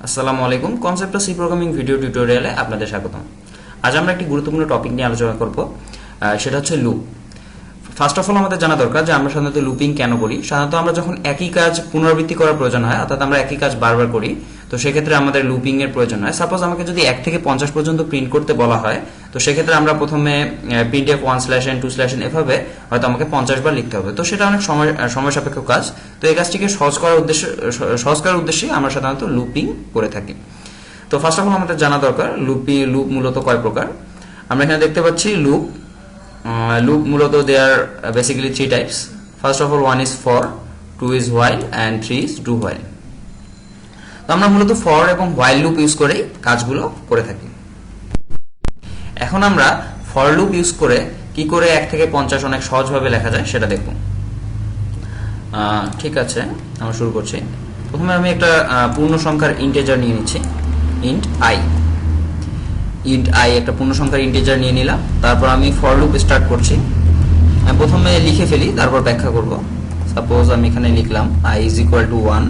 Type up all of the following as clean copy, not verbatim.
আসসালামু আলাইকুম। Concept of C programming video টিউটোরিয়ালে আপনাদের স্বাগতম। আজ আমরা একটি গুরুত্বপূর্ণ টপিক নিয়ে আলোচনা করব, সেটা হচ্ছে লুপ। ফার্স্ট অফ অল আমাদের জানা দরকার যে আমরা সাধারণত লুপিং কেন করি। সাধারণত আমরা যখন একই কাজ পুনরাবৃত্তি করার প্রয়োজন হয়, অর্থাৎ আমরা একই কাজ বারবার করি, তো সেক্ষেত্রে আমাদের লুপিং এর প্রয়োজন হয়। সাপোজ আমাকে যদি 1 থেকে 50 পর্যন্ত প্রিন্ট করতে বলা হয়, তো সেক্ষেত্রে আমরা প্রথমে printf 1/n 2/n এভাবে হয়তো আমাকে 50 বার লিখতে হবে। তো সেটা অনেক সময় সাপেক্ষ কাজ। তো এই কাজটিকে সহজ করার উদ্দেশ্যে আমরা সাধারণত লুপিং করে থাকি। তো ফার্স্ট অফ অল আমাদের জানা দরকার লুপ মূলত কয় প্রকার। আমরা এখানে দেখতে পাচ্ছি লুপ মূলত there basically 3 types. First of all 1 is for, 2 is while and 3 is do while। তো আমরা মূলত ফর এবং হোয়াইল লুপ ইউজ করেই কাজগুলো করে থাকি। এখন আমরা ফর লুপ ইউজ করে কি করে 1 থেকে 50 অনেক সহজভাবে লেখা যায় সেটা দেখব। ঠিক আছে, আমরা শুরু করছি। প্রথমে আমি একটা পূর্ণ সংখ্যার ইন্টিজার নিয়ে নিচ্ছি, ইন্ট আই একটা পূর্ণ সংখ্যার ইন্টিজার নিয়ে নিলাম। তারপর আমি ফর লুপ স্টার্ট করছি। আমি প্রথমে লিখে ফেলি, তারপর ব্যাখ্যা করব। সাপোজ আমি এখানে লিখলাম i is equal to 1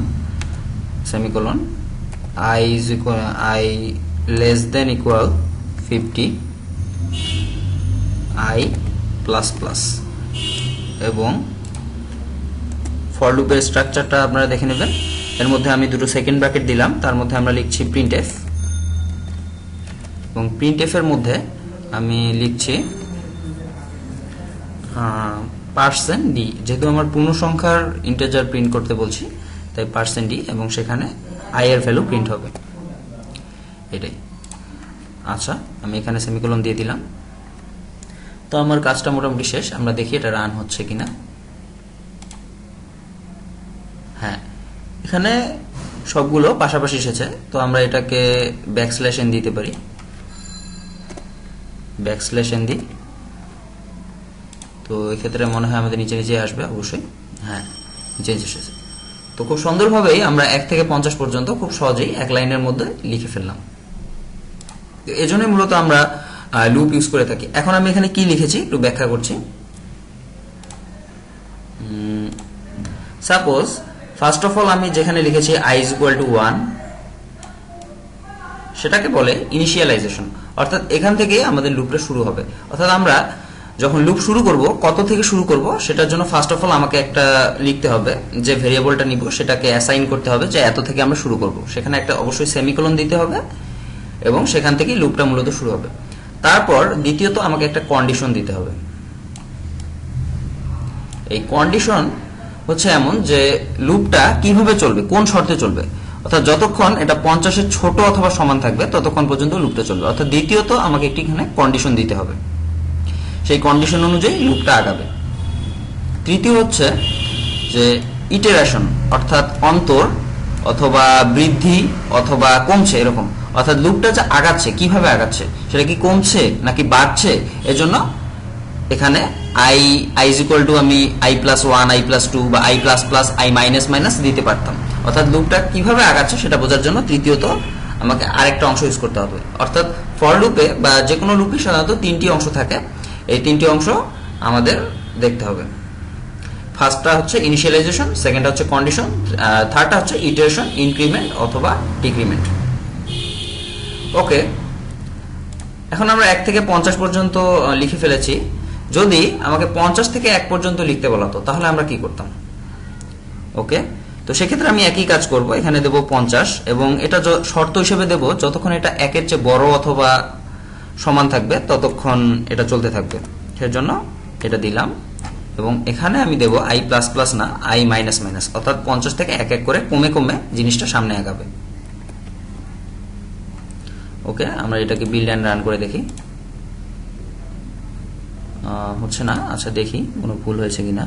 semicolon, i less than equal 50, i plus plus, এবং ফর লুপের স্ট্রাকচারটা আপনারা দেখে নেবেন। এর মধ্যে আমি দুটো সেকেন্ড ব্র্যাকেট দিলাম, তার মধ্যে আমরা লিখছি printf, এবং printf এর মধ্যে আমি লিখছি %d, যেহেতু আমার পূর্ণ সংখ্যার ইন্টিজার প্রিন্ট করতে বলছি তাই %d, এবং সেখানে i এর ভ্যালু প্রিন্ট হবে, এটাই। আচ্ছা, আমি এখানে সেমিকোলন দিয়ে দিলাম। তো আমার কাজটা মোটামুটি শেষ। আমরা দেখি এটা রান হচ্ছে কিনা। হ্যাঁ, এখানে সবগুলো পাশাপাশি এসেছে। তো আমরা এটাকে ব্যাকস্ল্যাশ n দিতে পারি, ব্যাকস্ল্যাশ n দিই। তো এক্ষেত্রে মনে হয় আমাদের নিচে নিচে আসবে, অবশ্যই। হ্যাঁ, নিচে নিচে এসেছে। তো খুব সুন্দরভাবেই আমরা 1 থেকে 50 পর্যন্ত খুব সহজেই এক লাইনের মধ্যে লিখে ফেললাম। এজন্যই মূলত আমরা লুপ ইউজ করে থাকি। এখন আমি এখানে কি লিখেছি একটু ব্যাখ্যা করছি। সাপোজ ফার্স্ট অফ অল আমি যেখানে লিখেছি i is equal to 1, সেটাকে বলে ইনিশিয়ালাইজেশন, অর্থাৎ এখান থেকে আমাদের লুপটা শুরু হবে। অর্থাৎ আমরা যখন লুপ শুরু করব, কত থেকে শুরু করব সেটার জন্য ফার্স্ট অফ অল আমাকে একটা লিখতে হবে, যে ভেরিয়েবলটা নিব সেটাকে অ্যাসাইন করতে হবে যে এত থেকে আমরা শুরু করব। সেখানে একটা অবশ্যই সেমিকোলন দিতে হবে, এবং সেখান থেকেই লুপটা মূলত শুরু হবে। তারপর দ্বিতীয়ত আমাকে একটা কন্ডিশন দিতে হবে। এই কন্ডিশন হচ্ছে এমন যে লুপটা কিভাবে চলবে, কোন শর্তে চলবে, অর্থাৎ যতক্ষণ এটা 50-এর ছোট অথবা সমান থাকবে ততক্ষণ পর্যন্ত লুপটা চলবে। অর্থাৎ দ্বিতীয়ত আমাকে একটি এখানে কন্ডিশন দিতে হবে, সেই কন্ডিশন অনুযায়ী লুপটা আগাবে। তৃতীয় হচ্ছে যে ইটারেশন, অর্থাৎ অন্তর অথবা বৃদ্ধি অথবা কমছে এরকম, অর্থাৎ লুপটা যে আগাচ্ছে কিভাবে আগাচ্ছে, সেটা কি কমছে নাকি বাড়ছে। এজন্য এখানে i is equal to আমি i+1 i+2 বা i++ i- দিতে পারতাম। অর্থাৎ লুপটা কিভাবে আগাচ্ছে সেটা বোঝার জন্য তৃতীয়ত আমাকে আরেকটা অংশ ইউজ করতে হবে। অর্থাৎ ফর লুপে বা যে কোনো লুপে সাধারণত 3টি অংশ থাকে। এই 3টি অংশ আমাদের দেখতে হবে। ফার্স্টটা হচ্ছে ইনিশিয়ালাইজেশন, সেকেন্ডটা হচ্ছে কন্ডিশন, থার্ডটা হচ্ছে ইটারেশন, ইনক্রিমেন্ট অথবা ডিক্রিমেন্ট। ওকে, এখন আমরা 1 থেকে 50 পর্যন্ত লিখে ফেলেছি। যদি আমাকে 50 থেকে 1 পর্যন্ত লিখতে বলা হতো তাহলে আমরা কি করতাম? ওকে, তো সেক্ষেত্রে আমি একই কাজ করব, এখানে দেব 50, এবং এটা শর্ত হিসেবে দেব যতক্ষণ এটা 1-এর চেয়ে বড় অথবা সমান থাকবে ততক্ষণ এটা চলতে থাকবে। সেজন্য এটা দিলাম, এবং এখানে আমি দেব i++ না i-, অর্থাৎ 50 থেকে 1 করে কমে কমে জিনিসটা সামনে আগাবে। ওকে, আমরা এটাকে বিল্ড এন্ড রান করে দেখি। হচ্ছে না। আচ্ছা, দেখি কোনো ভুল হয়েছে কিনা।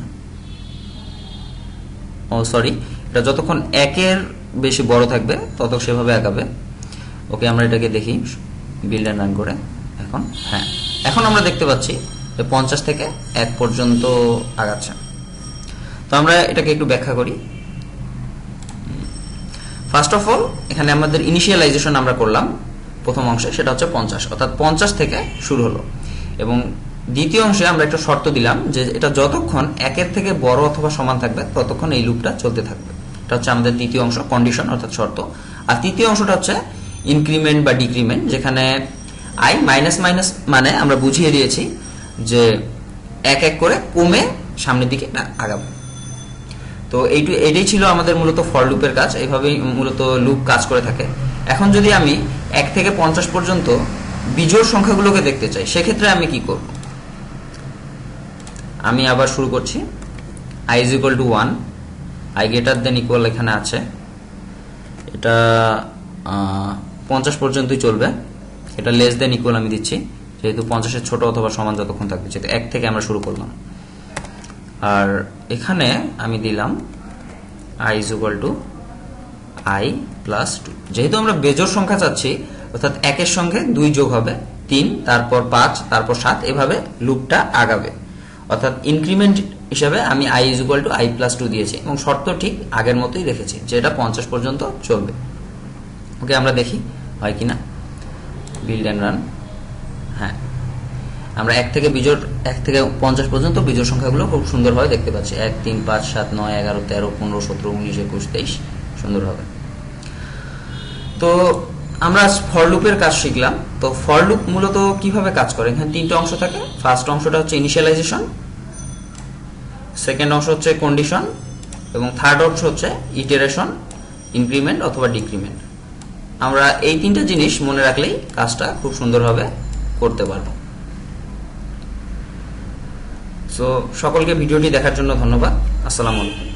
ও সরি, এটা যতক্ষণ 1-এর বেশি বড় থাকবে তত সেভাবে আগাবে। ওকে, আমরা এটাকে দেখি বিল্ড এন্ড রান করে। এখন হ্যাঁ, এখন আমরা দেখতে পাচ্ছি যে 50 থেকে 1 পর্যন্ত আগাচ্ছে। তো আমরা এটাকে একটু ব্যাখ্যা করি। ফার্স্ট অফ অল এখানে আমাদের ইনিশিয়ালাইজেশন আমরা করলাম প্রথম অংশে, সেটা হচ্ছে 50, অর্থাৎ 50 থেকে শুরু হলো। এবং দ্বিতীয় অংশে আমরা একটা শর্ত দিলাম যে এটা যতক্ষণ 1-এর থেকে বড় অথবা সমান থাকবে ততক্ষণ এই লুপটা চলতে থাকবে। এটা হচ্ছে আমাদের দ্বিতীয় অংশ, কন্ডিশন অর্থাৎ শর্ত। আর তৃতীয় অংশটা হচ্ছে ইনক্রিমেন্ট বা ডিক্রিমেন্ট, যেখানে আই মাইনাস মাইনাস মানে আমরা বুঝিয়ে দিয়েছি যে এক এক করে কমে সামনের দিকে আগাবে। তো এইটাই ছিল আমাদের মূলত ফর লুপের কাজ, এইভাবেই মূলত লুপ কাজ করে থাকে। এখন যদি আমি 1 থেকে 50 পর্যন্ত বিজোড় সংখ্যাগুলোকে দেখতে চাই, সেক্ষেত্রে আমি কি করব? আমি আবার শুরু করছি। i is equal to 1, i greater than equal এখানে আছে, এটা 50 পর্যন্তই চলবে। এটা লেস দেন ইকুয়াল আমি দিচ্ছি, যেহেতু 50-এর ছোট অথবা সমান যতক্ষণ থাকবে, যেহেতু 1 থেকে আমরা শুরু করলাম। আর এখানে আমি দিলাম i is equal to i plus 2। যেহেতু আমরা বেজোড় সংখ্যা চাচ্ছি, অর্থাৎ 1-এর সঙ্গে 2 যোগ হবে 3, তারপর 5, তারপর 7, এভাবে লুপটা আগাবে। অর্থাৎ ইনক্রিমেন্ট হিসাবে আমি i is equal to i plus 2 দিয়েছি এবং শর্ত ঠিক আগের মতোই রেখেছি, যেটা 50 পর্যন্ত চলবে। ওকে, আমরা দেখি হয় কিনা। Build and run. হ্যাঁ, আমরা 1 থেকে 50 পর্যন্ত বিজোড় সংখ্যাগুলো খুব সুন্দরভাবে দেখতে পাচ্ছি। 1, 3, 5, 7, 9, 11, 13, 15, 17, 19, 21, 23 সুন্দরভাবে। তো আমরা ফর লুপের কাজ শিখলাম। তো ফর লুপ মূলত কিভাবে কাজ করে, এখানে 3টে অংশ থাকে। ফার্স্ট অংশটা হচ্ছে ইনিশিয়ালাইজেশন, সেকেন্ড অংশ হচ্ছে কন্ডিশন, এবং থার্ড অংশ হচ্ছে ইটারেশন, ইনক্রিমেন্ট অথবা ডিক্রিমেন্ট। আমরা এই 3টে জিনিস মনে রাখলেই কাজটা খুব সুন্দরভাবে করতে পারবো। সো সকলকে ভিডিওটি দেখার জন্য ধন্যবাদ। আসসালামু আলাইকুম।